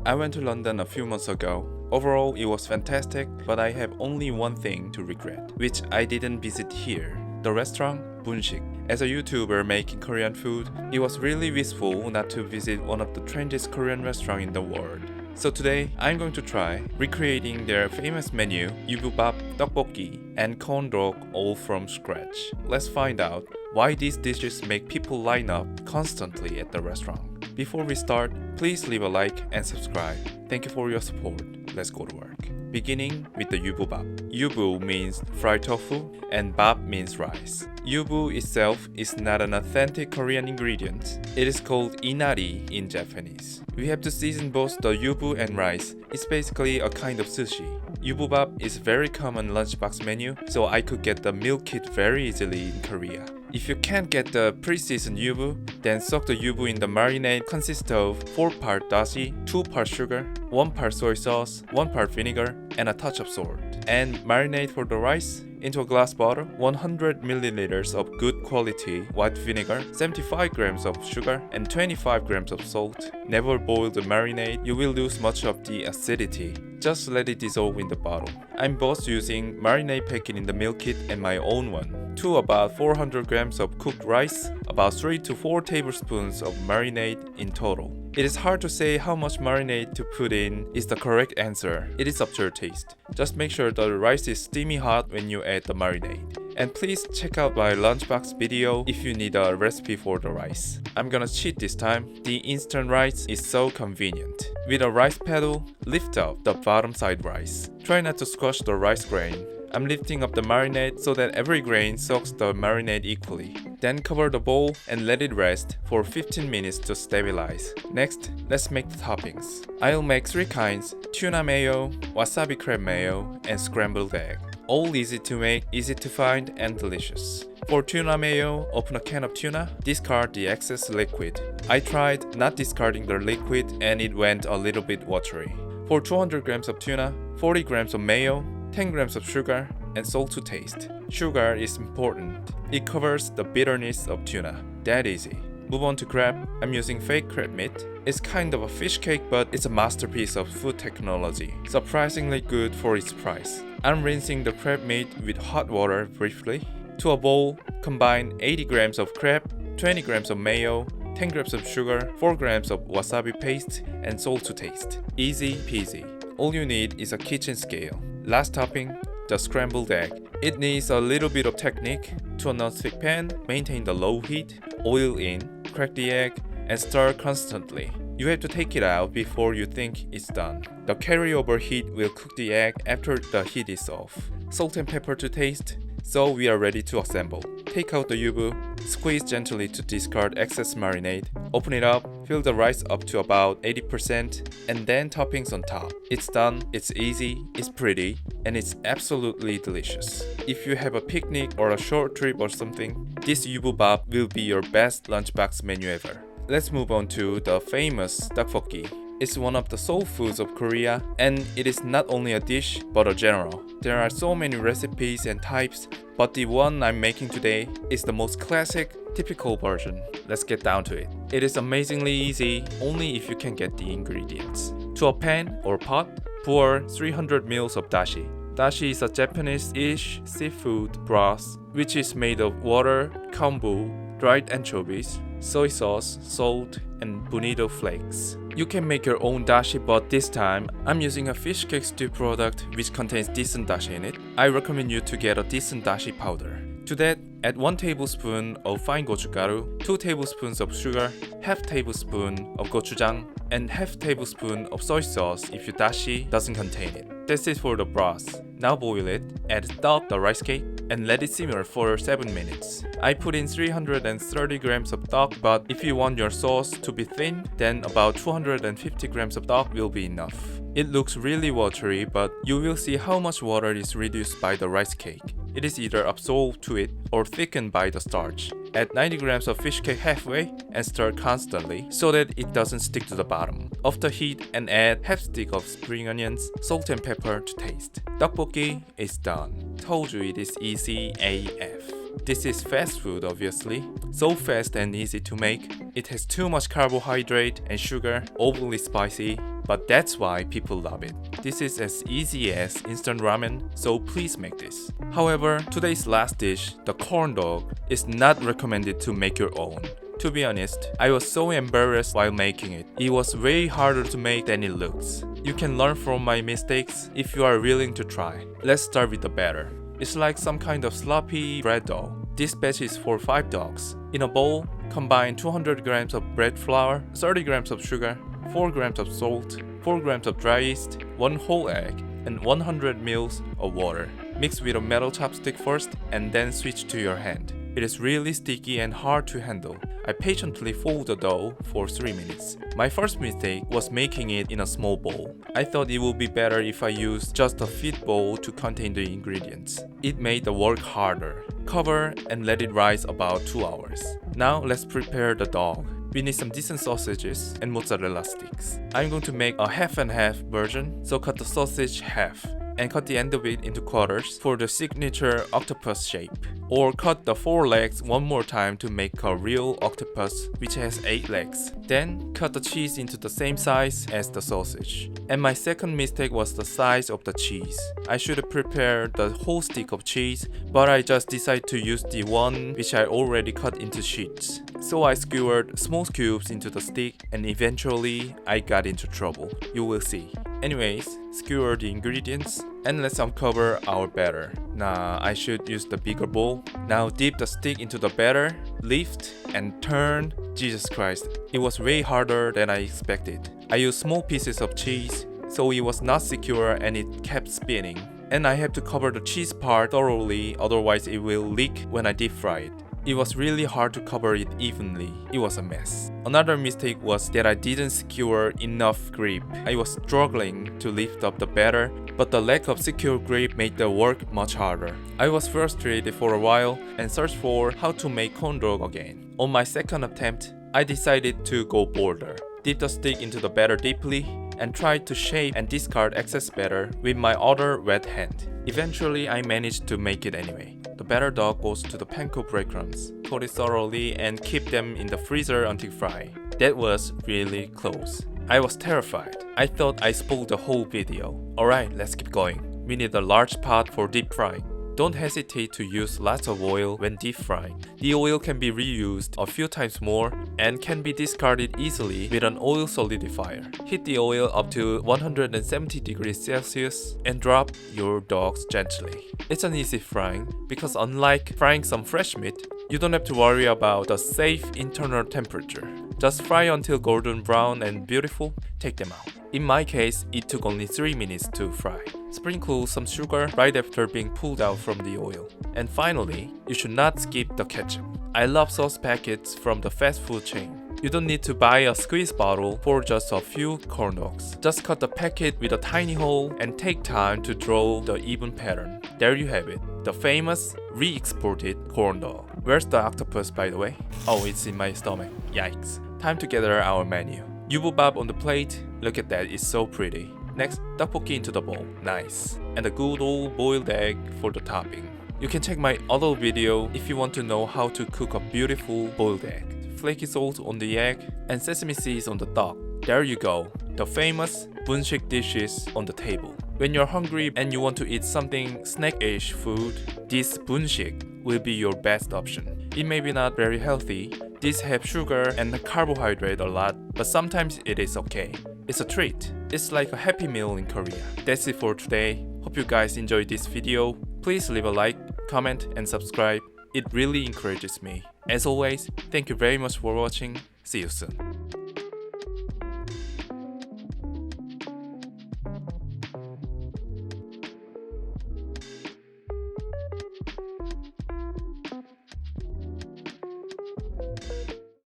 I went to London a few months ago. Overall, it was fantastic, but I have only one thing to regret, which I didn't visit here. The restaurant, Bunsik. As a YouTuber making Korean food, it was really wistful not to visit one of the trendiest Korean restaurants in the world. So today, I'm going to try recreating their famous menu, Yububap, Tteokbokki, and corn dog all from scratch. Let's find out why these dishes make people line up constantly at the restaurant. Before we start, please leave a like and subscribe. Thank you for your support. Let's go to work. Beginning with the Yububap. Yubu means fried tofu and bap means rice. Yubu itself is not an authentic Korean ingredient. It is called inari in Japanese. We have to season both the yubu and rice. It's basically a kind of sushi. Yububap is a very common lunchbox menu, so I could get the meal kit very easily in Korea. If you can't get the pre-seasoned yubu, then soak the yubu in the marinade consists of 4-part dashi, 2-part sugar, 1-part soy sauce, 1-part vinegar, and a touch of salt. And marinate for the rice into a glass bottle, 100 milliliters of good quality white vinegar, 75 grams of sugar, and 25 grams of salt. Never boil the marinade, you will lose much of the acidity. Just let it dissolve in the bottle. I'm both using marinade packet in the meal kit and my own one. To about 400 grams of cooked rice, about 3 to 4 tablespoons of marinade in total. It is hard to say how much marinade to put in is the correct answer. It is up to your taste. Just make sure the rice is steamy hot when you add the marinade. And please check out my lunchbox video if you need a recipe for the rice. I'm gonna cheat this time. The instant rice is so convenient. With a rice paddle, lift up the bottom side rice. Try not to squash the rice grain. I'm lifting up the marinade so that every grain soaks the marinade equally. Then cover the bowl and let it rest for 15 minutes to stabilize. Next, let's make the toppings. I'll make 3 kinds: tuna mayo, wasabi crab mayo, and scrambled egg. All easy to make, easy to find, and delicious. For tuna mayo, open a can of tuna, discard the excess liquid. I tried not discarding the liquid and it went a little bit watery. For 200 grams of tuna, 40 grams of mayo, 10 grams of sugar, and salt to taste. Sugar is important. It covers the bitterness of tuna. That easy. Move on to crab. I'm using fake crab meat. It's kind of a fish cake, but it's a masterpiece of food technology. Surprisingly good for its price. I'm rinsing the crab meat with hot water briefly. To a bowl, combine 80 grams of crab, 20 grams of mayo, 10 grams of sugar, 4 grams of wasabi paste, and salt to taste. Easy peasy. All you need is a kitchen scale. Last topping, the scrambled egg. It needs a little bit of technique. To a non-stick pan, maintain the low heat, oil in, crack the egg, and stir constantly. You have to take it out before you think it's done. The carryover heat will cook the egg after the heat is off. Salt and pepper to taste. So we are ready to assemble. Take out the yubu, squeeze gently to discard excess marinade, open it up, fill the rice up to about 80%, and then toppings on top. It's done, it's easy, it's pretty, and it's absolutely delicious. If you have a picnic or a short trip or something, this Yububap will be your best lunchbox menu ever. Let's move on to the famous Tteokbokki. It's one of the soul foods of Korea, and it is not only a dish, but a genre. There are so many recipes and types, but the one I'm making today is the most classic, typical version. Let's get down to it. It is amazingly easy, only if you can get the ingredients. To a pan or pot, pour 300 ml of dashi. Dashi is a Japanese-ish seafood broth, which is made of water, kombu, dried anchovies, soy sauce, salt, and bonito flakes. You can make your own dashi, but this time I'm using a fish cake stew product which contains decent dashi in it. I recommend you to get a decent dashi powder. To that, add 1 tablespoon of fine gochugaru, 2 tablespoons of sugar, half tablespoon of gochujang, and half tablespoon of soy sauce if your dashi doesn't contain it. That's it for the broth. Now boil it, add the rice cake, and let it simmer for 7 minutes. I put in 330 grams of tteok, but if you want your sauce to be thin, then about 250 grams of tteok will be enough. It looks really watery, but you will see how much water is reduced by the rice cake. It is either absorbed to it or thickened by the starch. Add 90 grams of fish cake halfway and stir constantly so that it doesn't stick to the bottom. Off the heat and add half stick of spring onions, salt and pepper to taste. Tteokbokki is done. Told you it is easy AF. This is fast food obviously, so fast and easy to make. It has too much carbohydrate and sugar, overly spicy, but that's why people love it. This is as easy as instant ramen, so please make this. However, today's last dish, the corn dog, is not recommended to make your own. To be honest, I was so embarrassed while making it. It was way harder to make than it looks. You can learn from my mistakes if you are willing to try. Let's start with the batter. It's like some kind of sloppy bread dough. This batch is for 5 dogs. In a bowl, combine 200 grams of bread flour, 30 grams of sugar, 4 grams of salt, 4 grams of dry yeast, 1 whole egg, and 100 ml of water. Mix with a metal chopstick first and then switch to your hand. It is really sticky and hard to handle. I patiently fold the dough for 3 minutes. My first mistake was making it in a small bowl. I thought it would be better if I used just a fit bowl to contain the ingredients. It made the work harder. Cover and let it rise about 2 hours. Now let's prepare the dog. We need some decent sausages and mozzarella sticks. I'm going to make a half and half version, so cut the sausage half and cut the end of it into quarters for the signature octopus shape. Or cut the 4 legs one more time to make a real octopus which has 8 legs. Then cut the cheese into the same size as the sausage. And my second mistake was the size of the cheese. I should have prepared the whole stick of cheese, but I just decided to use the one which I already cut into sheets. So I skewered small cubes into the stick and eventually I got into trouble. You will see. Anyways, skewer the ingredients and let's uncover our batter. Nah, I should use the bigger bowl. Now dip the stick into the batter, lift and turn. Jesus Christ, it was way harder than I expected. I used small pieces of cheese, so it was not secure and it kept spinning. And I have to cover the cheese part thoroughly, otherwise it will leak when I deep fry it. It was really hard to cover it evenly. It was a mess. Another mistake was that I didn't secure enough grip. I was struggling to lift up the batter, but the lack of secure grip made the work much harder. I was frustrated for a while and searched for how to make corn dog again. On my second attempt, I decided to go bolder. Dip the stick into the batter deeply and tried to shape and discard excess batter with my other wet hand. Eventually, I managed to make it anyway. The batter dog goes to the panko breadcrumbs. Coat it thoroughly and keep them in the freezer until fry. That was really close. I was terrified. I thought I spoiled the whole video. Alright, let's keep going. We need a large pot for deep frying. Don't hesitate to use lots of oil when deep frying. The oil can be reused a few times more and can be discarded easily with an oil solidifier. Heat the oil up to 170 degrees Celsius and drop your dogs gently. It's an easy frying because unlike frying some fresh meat, you don't have to worry about the safe internal temperature. Just fry until golden brown and beautiful, take them out. In my case, it took only 3 minutes to fry. Sprinkle some sugar right after being pulled out from the oil. And finally, you should not skip the ketchup. I love sauce packets from the fast food chain. You don't need to buy a squeeze bottle for just a few corn dogs. Just cut the packet with a tiny hole and take time to draw the even pattern. There you have it, the famous re-exported corn dog. Where's the octopus, by the way? Oh, it's in my stomach. Yikes. Time to gather our menu. Yububap on the plate. Look at that, it's so pretty. Next, tteokbokki into the bowl. Nice. And a good old boiled egg for the topping. You can check my other video if you want to know how to cook a beautiful boiled egg. Flaky salt on the egg and sesame seeds on the top. There you go, the famous Bunsik dishes on the table. When you're hungry and you want to eat something snack-ish food, this Bunsik will be your best option. It may be not very healthy. These have sugar and carbohydrate a lot, but sometimes it is okay. It's a treat. It's like a happy meal in Korea. That's it for today. Hope you guys enjoyed this video. Please leave a like, comment, and subscribe. It really encourages me. As always, thank you very much for watching. See you soon.